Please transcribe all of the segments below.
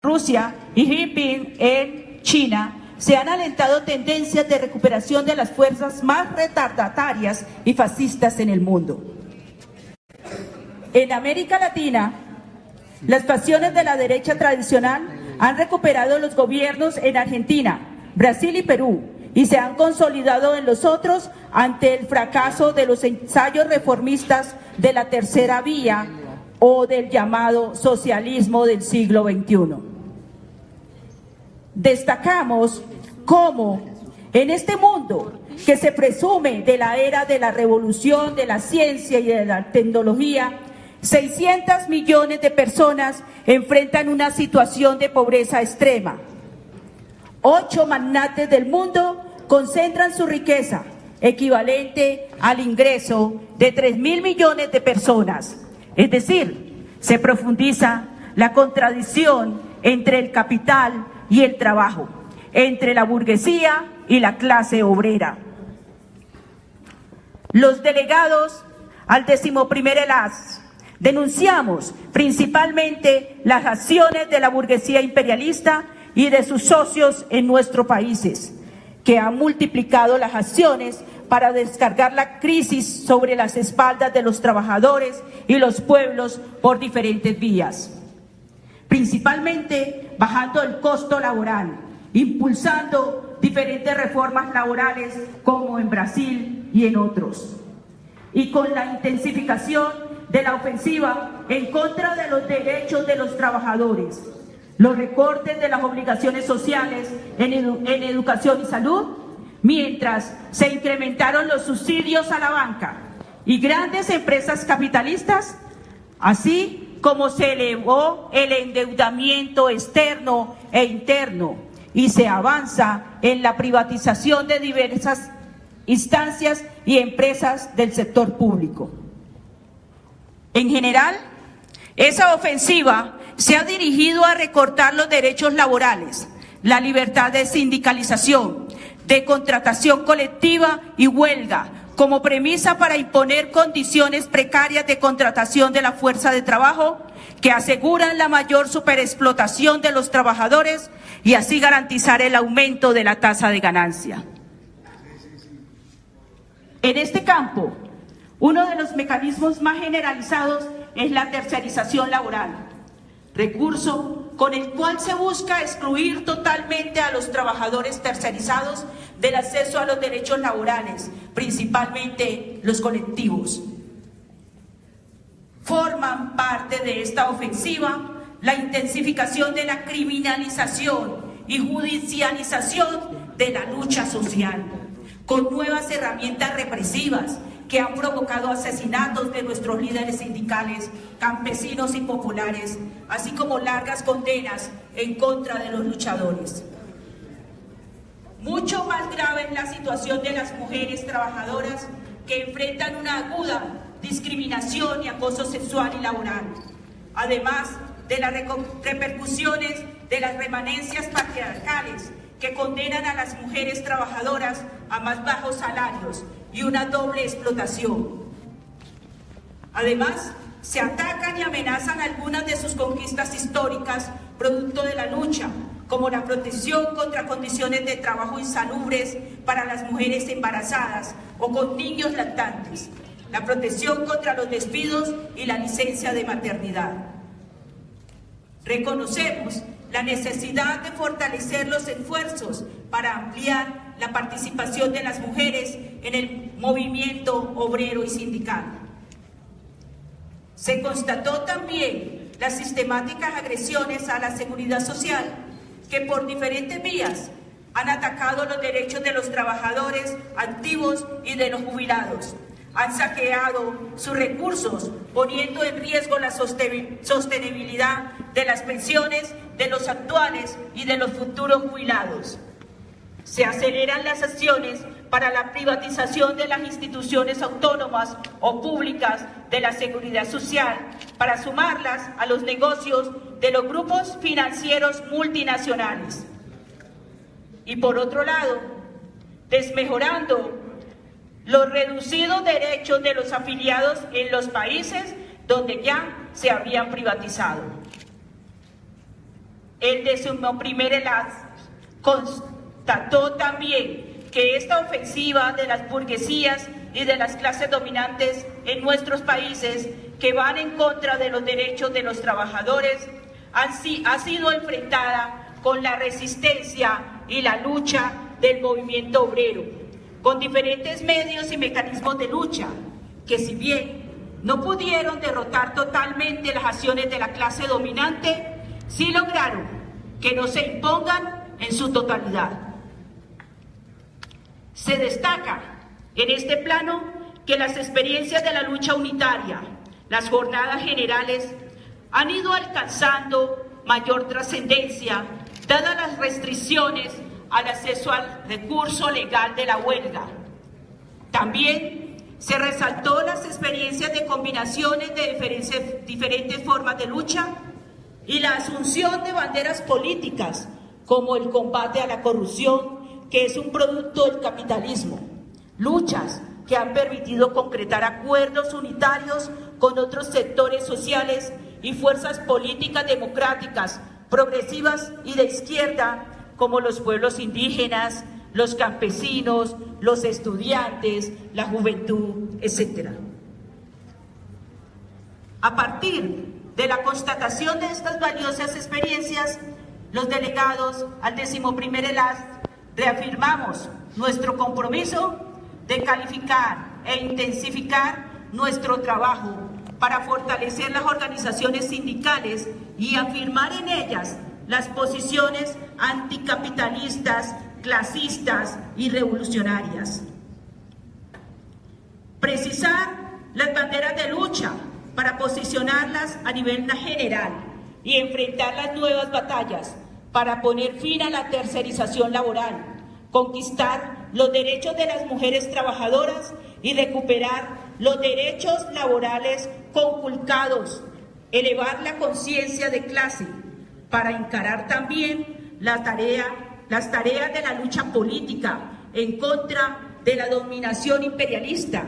Rusia y Jinping en China, se han alentado tendencias de recuperación de las fuerzas más retardatarias y fascistas en el mundo. En América Latina, las facciones de la derecha tradicional han recuperado los gobiernos en Argentina, Brasil y Perú, y se han consolidado en los otros ante el fracaso de los ensayos reformistas de la tercera vía o del llamado socialismo del siglo XXI. Destacamos cómo en este mundo que se presume de la era de la revolución de la ciencia y de la tecnología, 600 millones de personas enfrentan una situación de pobreza extrema. 8 magnates del mundo concentran su riqueza, equivalente al ingreso de 3.000 millones de personas. Es decir, se profundiza la contradicción entre el capital y el trabajo, entre la burguesía y la clase obrera. Los delegados al 11º ELAS denunciamos principalmente las acciones de la burguesía imperialista y de sus socios en nuestros países, que han multiplicado las acciones para descargar la crisis sobre las espaldas de los trabajadores y los pueblos por diferentes vías, principalmente bajando el costo laboral, impulsando diferentes reformas laborales como en Brasil y en otros, y con la intensificación de la ofensiva en contra de los derechos de los trabajadores, los recortes de las obligaciones sociales en educación y salud, mientras se incrementaron los subsidios a la banca y grandes empresas capitalistas, así como se elevó el endeudamiento externo e interno y se avanza en la privatización de diversas instancias y empresas del sector público. En general, esa ofensiva se ha dirigido a recortar los derechos laborales, la libertad de sindicalización, de contratación colectiva y huelga, como premisa para imponer condiciones precarias de contratación de la fuerza de trabajo que aseguran la mayor superexplotación de los trabajadores y así garantizar el aumento de la tasa de ganancia. En este campo, uno de los mecanismos más generalizados es la tercerización laboral, recurso con el cual se busca excluir totalmente a los trabajadores tercerizados del acceso a los derechos laborales, principalmente los colectivos. Forman parte de esta ofensiva la intensificación de la criminalización y judicialización de la lucha social, con nuevas herramientas represivas que han provocado asesinatos de nuestros líderes sindicales, campesinos y populares, así como largas condenas en contra de los luchadores. Mucho más grave es la situación de las mujeres trabajadoras que enfrentan una aguda discriminación y acoso sexual y laboral, además de las repercusiones de las remanencias patriarcales que condenan a las mujeres trabajadoras a más bajos salarios y una doble explotación. Además, se atacan y amenazan algunas de sus conquistas históricas producto de la lucha, como la protección contra condiciones de trabajo insalubres para las mujeres embarazadas o con niños lactantes, la protección contra los despidos y la licencia de maternidad. Reconocemos la necesidad de fortalecer los esfuerzos para ampliar la participación de las mujeres en el movimiento obrero y sindical. Se constató también las sistemáticas agresiones a la seguridad social que por diferentes vías han atacado los derechos de los trabajadores activos y de los jubilados. Han saqueado sus recursos, poniendo en riesgo la sostenibilidad de las pensiones de los actuales y de los futuros jubilados. Se aceleran las acciones para la privatización de las instituciones autónomas o públicas de la seguridad social, para sumarlas a los negocios de los grupos financieros multinacionales. Y por otro lado, desmejorando los reducidos derechos de los afiliados en los países donde ya se habían privatizado. El 11º ELAS constató también que esta ofensiva de las burguesías y de las clases dominantes en nuestros países que van en contra de los derechos de los trabajadores ha sido enfrentada con la resistencia y la lucha del movimiento obrero, con diferentes medios y mecanismos de lucha, que si bien no pudieron derrotar totalmente las acciones de la clase dominante, sí lograron que no se impongan en su totalidad. Se destaca en este plano que las experiencias de la lucha unitaria, las jornadas generales, han ido alcanzando mayor trascendencia, dadas las restricciones al acceso al recurso legal de la huelga. También se resaltó las experiencias de combinaciones de diferentes formas de lucha y la asunción de banderas políticas, como el combate a la corrupción, que es un producto del capitalismo. Luchas que han permitido concretar acuerdos unitarios con otros sectores sociales y fuerzas políticas democráticas, progresivas y de izquierda, como los pueblos indígenas, los campesinos, los estudiantes, la juventud, etc. A partir de la constatación de estas valiosas experiencias, los delegados al 11º ELAS reafirmamos nuestro compromiso de calificar e intensificar nuestro trabajo para fortalecer las organizaciones sindicales y afirmar en ellas las posiciones anticapitalistas, clasistas y revolucionarias. Precisar las banderas de lucha para posicionarlas a nivel general y enfrentar las nuevas batallas para poner fin a la tercerización laboral, conquistar los derechos de las mujeres trabajadoras y recuperar los derechos laborales conculcados, elevar la conciencia de clase para encarar también las tareas de la lucha política en contra de la dominación imperialista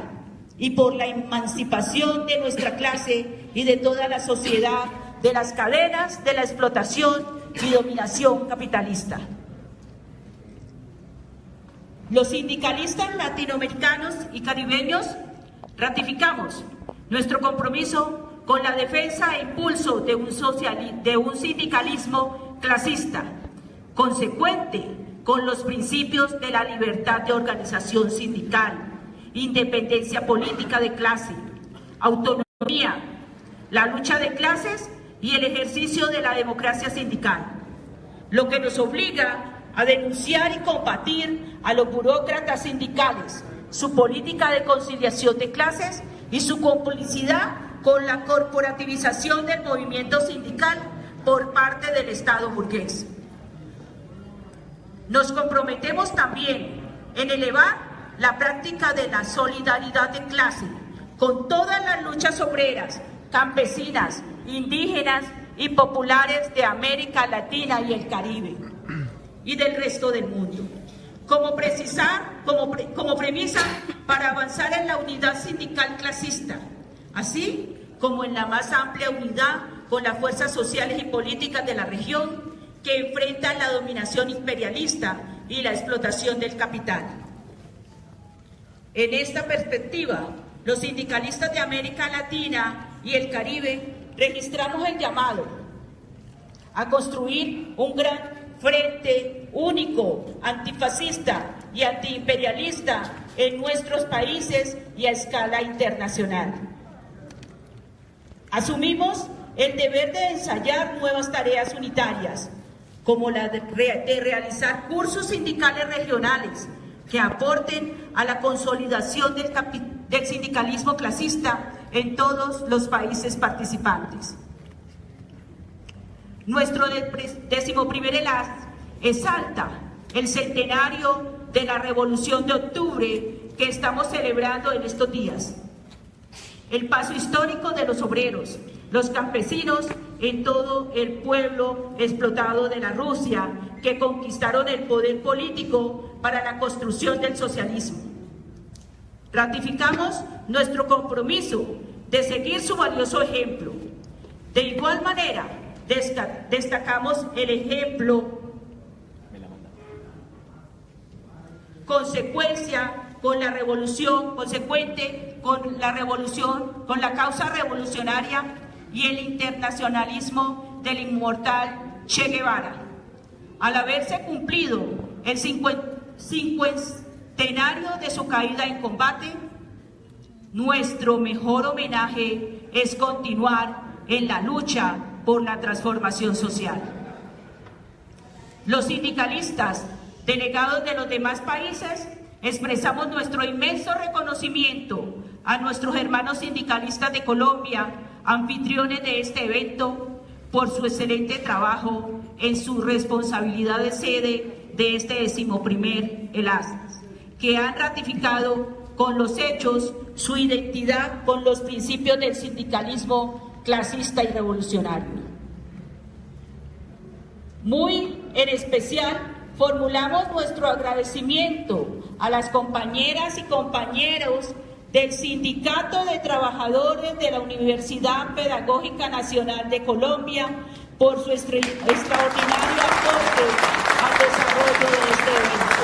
y por la emancipación de nuestra clase y de toda la sociedad de las cadenas de la explotación y dominación capitalista. Los sindicalistas latinoamericanos y caribeños ratificamos nuestro compromiso con la defensa e impulso de un sindicalismo clasista, consecuente con los principios de la libertad de organización sindical, independencia política de clase, autonomía, la lucha de clases y el ejercicio de la democracia sindical, lo que nos obliga a denunciar y combatir a los burócratas sindicales, su política de conciliación de clases y su complicidad con la corporativización del movimiento sindical por parte del Estado burgués. Nos comprometemos también en elevar la práctica de la solidaridad de clase con todas las luchas obreras, campesinas, indígenas y populares de América Latina y el Caribe y del resto del mundo, como premisa para avanzar en la unidad sindical clasista, así como en la más amplia unidad con las fuerzas sociales y políticas de la región que enfrentan la dominación imperialista y la explotación del capital. En esta perspectiva, los sindicalistas de América Latina y el Caribe registramos el llamado a construir un gran frente único, antifascista y antiimperialista en nuestros países y a escala internacional. Asumimos el deber de ensayar nuevas tareas unitarias, como la de realizar cursos sindicales regionales que aporten a la consolidación del sindicalismo clasista en todos los países participantes. Nuestro 11º ELAS exalta el centenario de la Revolución de Octubre que estamos celebrando en estos días. El paso histórico de los obreros, los campesinos en todo el pueblo explotado de la Rusia que conquistaron el poder político para la construcción del socialismo. Ratificamos nuestro compromiso de seguir su valioso ejemplo. De igual manera, destacamos el ejemplo consecuente con la revolución, con la causa revolucionaria y el internacionalismo del inmortal Che Guevara. Al haberse cumplido el cincuentenario de su caída en combate, nuestro mejor homenaje es continuar en la lucha por la transformación social. Los sindicalistas, delegados de los demás países, expresamos nuestro inmenso reconocimiento a nuestros hermanos sindicalistas de Colombia, anfitriones de este evento, por su excelente trabajo en su responsabilidad de sede de este 11º ELASAS, que han ratificado con los hechos su identidad con los principios del sindicalismo clasista y revolucionario. Muy en especial, formulamos nuestro agradecimiento a las compañeras y compañeros del Sindicato de Trabajadores de la Universidad Pedagógica Nacional de Colombia por su extraordinario aporte al desarrollo de este evento.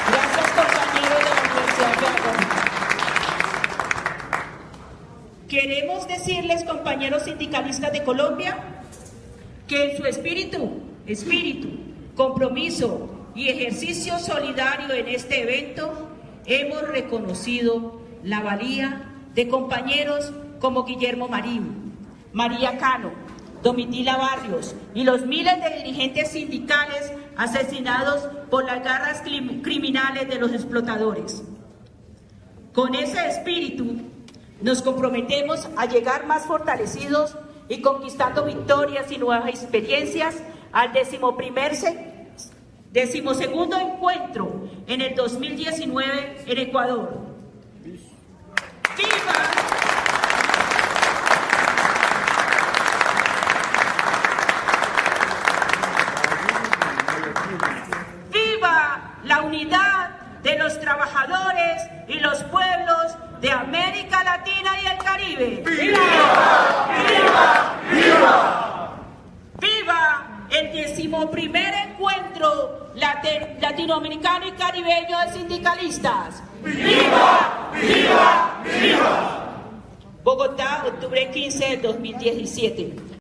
Gracias, compañeros de la Universidad Pedagógica. Queremos decirles, compañeros sindicalistas de Colombia, que en su espíritu, compromiso y ejercicio solidario en este evento, hemos reconocido la valía de compañeros como Guillermo Marín, María Cano, Domitila Barrios y los miles de dirigentes sindicales asesinados por las garras criminales de los explotadores. Con ese espíritu nos comprometemos a llegar más fortalecidos y conquistando victorias y nuevas experiencias al 12º encuentro en el 2019 en Ecuador. ¡Viva! ¡Viva la unidad de los trabajadores y los pueblos de América Latina y el Caribe! ¡Viva! ¡Viva! ¡Viva! ¡Viva el 11º encuentro latinoamericano y caribeño de sindicalistas! ¡Viva! ¡Viva! ¡Viva! Bogotá, octubre 15 del 2017.